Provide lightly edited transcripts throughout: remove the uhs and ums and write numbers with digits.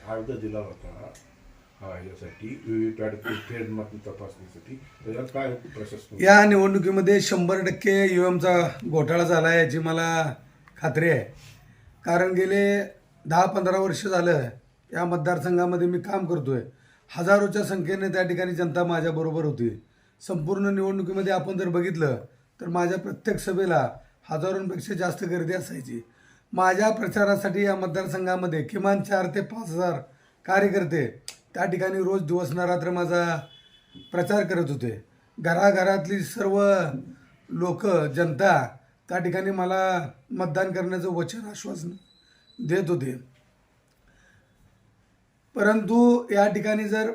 अर्ज दिला होता यासाठी व्हीव्हीपॅट फेरमत तपासणीसाठी, त्याच्यात काय प्रशासन? या निवडणुकीमध्ये 100% ईव्हीएमचा घोटाळा झाला आहे याची मला खात्री आहे. कारण गेले 10-15 वर्ष झालं या मतदारसंघामध्ये मी काम करतोय. हजारोच्या संख्येने त्या ठिकाणी जनता माझ्याबरोबर होती. संपूर्ण निवडणुकीमध्ये आपण जर बघितलं तर माझ्या प्रत्येक सभेला हजारोंपेक्षा जास्त गर्दी असायची. माझ्या प्रचारासाठी या मतदारसंघामध्ये किमान 4 ते 5 हजार कार्यकर्ते त्या ठिकाणी रोज दिवस न रात्र माझा प्रचार करत होते. घराघरातली सर्व लोक जनता त्या ठिकाणी मला मतदान करण्याचं वचन आश्वासन देत होते. परंतु या ठिकाणी जर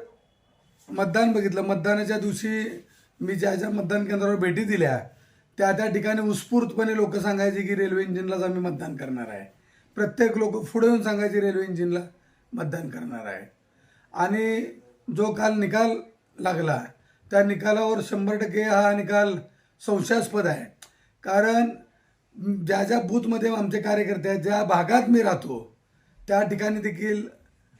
मतदान बघितलं, मतदानाच्या दिवशी मी ज्या ज्या मतदान केंद्रावर भेटी दिल्या त्या ठिकाणी उत्स्फूर्तपणे लोक सांगायचे की रेल्वे इंजिनलाच आम्ही मतदान करणार आहे. प्रत्येक लोक पुढे येऊन सांगायचे रेल्वे इंजिनला मतदान करणार आहे. आणि जो काल निकाल लागला त्या निकालावर 100% हा निकाल संशयास्पद आहे. कारण ज्या ज्या बूथमध्ये आमचे कार्यकर्ते आहेत, ज्या भागात मी राहतो त्या ठिकाणी देखील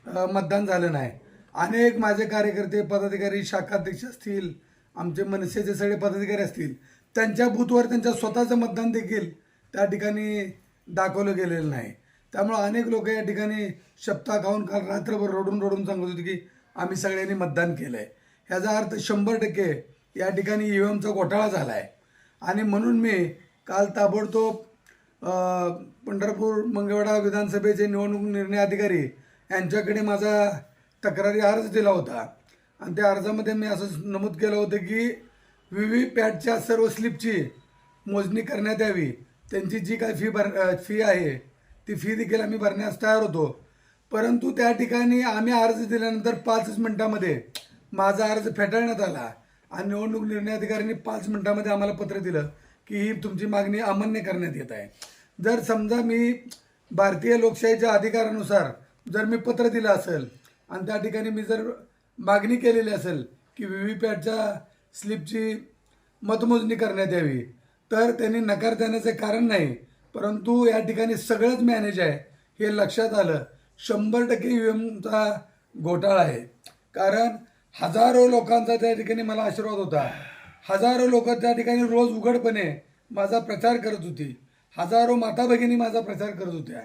मतदान झालं नाही. अनेक माझे कार्यकर्ते, पदाधिकारी, शाखाध्यक्ष असतील, आमचे मनसेचे सगळे पदाधिकारी असतील, त्यांच्या बूथवर त्यांच्या स्वतःचं मतदान देखील त्या ठिकाणी दाखवलं गेलेलं नाही. त्यामुळं अनेक लोक या ठिकाणी शपथा खाऊन काल रात्रभर रडून रडून सांगत होते की आम्ही सगळ्यांनी मतदान केलं आहे. ह्याचा अर्थ 100% या ठिकाणी ईव्हीएमचा घोटाळा झाला आहे. आणि म्हणून मी काल ताबडतोब पंढरपूर मंगळवेढा विधानसभेचे निवडणूक निर्णय अधिकारी यांच्याकडे माझा तक्रारी अर्ज दिला होता. आणि त्या अर्जामध्ये मी असं नमूद केलं होतं की व्हीव्हीपॅटच्या सर्व स्लिपची मोजणी करण्यात यावी. त्यांची जी काय फी आहे ती फी देखील आम्ही भरण्यास तयार होतो. परंतु त्या ठिकाणी आम्ही अर्ज दिल्यानंतर 5 मिनिटामध्ये माझा अर्ज फेटाळण्यात आला आणि निवडणूक निर्णय अधिकाऱ्यांनी 5 मिनिटामध्ये आम्हाला पत्र दिलं की ही तुमची मागणी अमान्य करण्यात येत आहे. जर समजा मी भारतीय लोकशाहीच्या अधिकारानुसार जर मी पत्र दिलं असेल आणि त्या ठिकाणी मी जर मागणी केलेली असेल की व्हीव्हीपॅटच्या स्लिपची मतमोजणी करण्यात यावी, तर त्यांनी नकार देण्याचे कारण नाही. परंतु या ठिकाणी सगळंच मॅनेज आहे हे लक्षात आलं. 100% ईव्हीएमचा घोटाळा आहे. कारण हजारो लोकांचा त्या ठिकाणी मला आशीर्वाद होता. हजारो लोक त्या ठिकाणी रोज उघडपणे माझा प्रचार करत होती. हजारो माता भगिनी माझा प्रचार करत होत्या.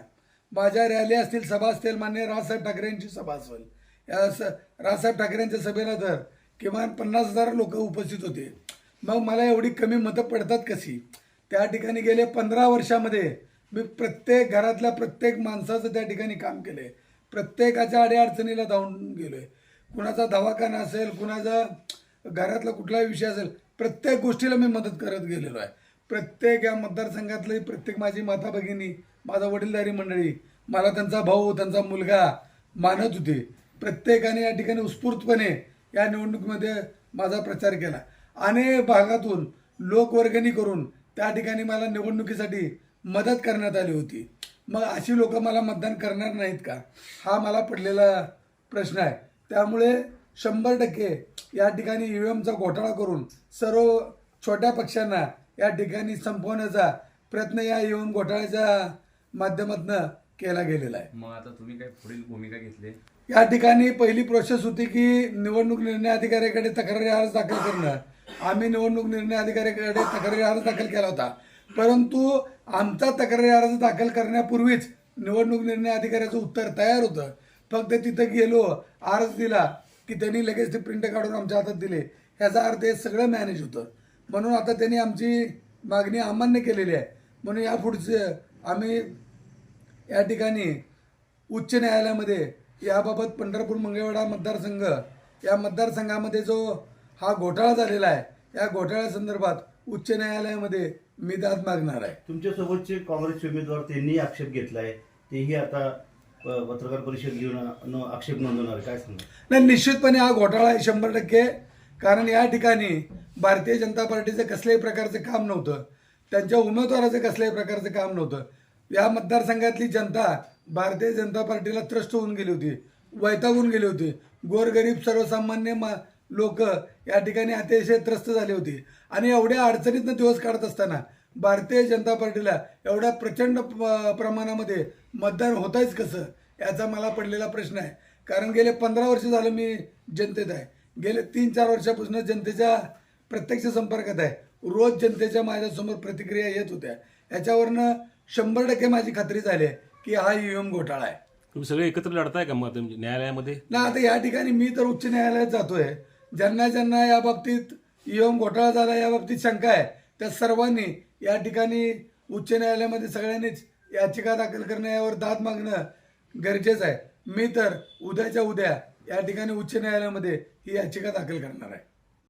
माझ्या रॅली असतील, सभा असतील, माननीय राजसाहेब ठाकरे यांची सभा असेल, या राजसाहेब ठाकरेंच्या सभेला तर किमान 50,000 लोक उपस्थित होते. मग मला एवढी कमी मतं पडतात कशी? त्या ठिकाणी गेले 15 वर्षामध्ये मी प्रत्येक घरातल्या प्रत्येक माणसाचं त्या ठिकाणी काम केलं आहे. प्रत्येकाच्या अडीअडचणीला धावून गेलो आहे. कुणाचा दवाखाना असेल, कुणाचा घरातला कुठलाही विषय असेल, प्रत्येक गोष्टीला मी मदत करत गेलेलो आहे. प्रत्येक या मतदारसंघातली प्रत्येक माझी माता भगिनी, माझा वडीलधारी मंडळी, मला त्यांचा भाऊ, त्यांचा मुलगा मानत होते. प्रत्येकाने या ठिकाणी उत्स्फूर्तपणे या निवडणुकीमध्ये माझा प्रचार केला. अनेक भागातून लोकवर्गणी करून त्या ठिकाणी मला निवडणुकीसाठी मदत करण्यात आली होती. मग अशी लोक मला मतदान करणार नाहीत का? हा मला पडलेला प्रश्न आहे. त्यामुळे 100% या ठिकाणी ईव्हीएमचा घोटाळा करून सर्व छोट्या पक्षांना या ठिकाणी संपवण्याचा प्रयत्न या ईव्हीएम घोटाळ्याच्या माध्यमातून केला गेलेला आहे. मग आता तुम्ही काय पुढील भूमिका घेतली? या ठिकाणी पहिली प्रोसेस होती की निवडणूक निर्णय अधिकाऱ्याकडे तक्रारी अर्ज दाखल करणं. आम्ही निवडणूक निर्णय अधिकाऱ्याकडे तक्रारी अर्ज दाखल केला होता. परंतु आमचा तक्रारी अर्ज दाखल करण्यापूर्वीच निवडणूक निर्णय अधिकाऱ्याचं उत्तर तयार होतं. फक्त तिथं गेलो, अर्ज दिला की त्यांनी लगेच ते प्रिंट काढून आमच्या हातात दिले. ह्याचा अर्थ हे सगळं मॅनेज होतं. म्हणून आता त्यांनी आमची मागणी अमान्य केलेली आहे. म्हणून यापुढचे आम्ही या ठिकाणी उच्च न्यायालयामध्ये याबाबत पंढरपूर मंगळवेढा मतदारसंघ या मतदारसंघामध्ये जो हा घोटाळा झालेला आहे या घोटाळ्यासंदर्भात उच्च न्यायालयामध्ये मी दाद मागणार आहे. तुमच्यासोबतचे काँग्रेसचे उमेदवार त्यांनी आक्षेप घेतलाय, तेही आता पत्रकार परिषद घेऊन आक्षेप नोंदवणार, काय सांगा? नाही, निश्चितपणे हा घोटाळा आहे 100%. कारण या ठिकाणी भारतीय जनता पार्टीचं कसल्याही प्रकारचं काम नव्हतं, त्यांच्या उमेदवाराचं कसल्याही प्रकारचं काम नव्हतं. या मतदारसंघातली जनता भारतीय जनता पार्टीला त्रस्त होऊन गेली होती, वैतागून गेली होती. गोरगरीब सर्वसामान्य लोक या ठिकाणी अतिशय त्रस्त झाले होते. आणि एवढ्या अडचणीतनं दिवस काढत असताना भारतीय जनता पार्टीला एवढ्या प्रचंड प्रमाणामध्ये मतदान होतंच कसं याचा मला पडलेला प्रश्न आहे. कारण गेले 15 वर्ष झालं मी जनतेत आहे. गेले 3-4 वर्षापासून जनतेच्या प्रत्यक्ष संपर्कात आहे. रोज जनतेच्या माझ्यासमोर प्रतिक्रिया येत होत्या. याच्यावरनं 100% माझी खात्री झाली आहे की हा ईव्हीएम घोटाळा आहे. तुम्ही सगळे एकत्र लढताय का मग तुम्ही न्यायालयामध्ये? ना आता या ठिकाणी मी तर उच्च न्यायालयात जातोय. ज्यांना ज्यांना या बाबतीत ईव्हीएम घोटाळा झाला या बाबतीत शंका आहे त्या सर्वांनी या ठिकाणी उच्च न्यायालयामध्ये सगळ्यांनीच याचिका दाखल करणं, यावर दाद मागणं गरजेचं आहे. मी तर उद्याच्या उद्या या ठिकाणी उच्च न्यायालयामध्ये ही याचिका दाखल करणार आहे.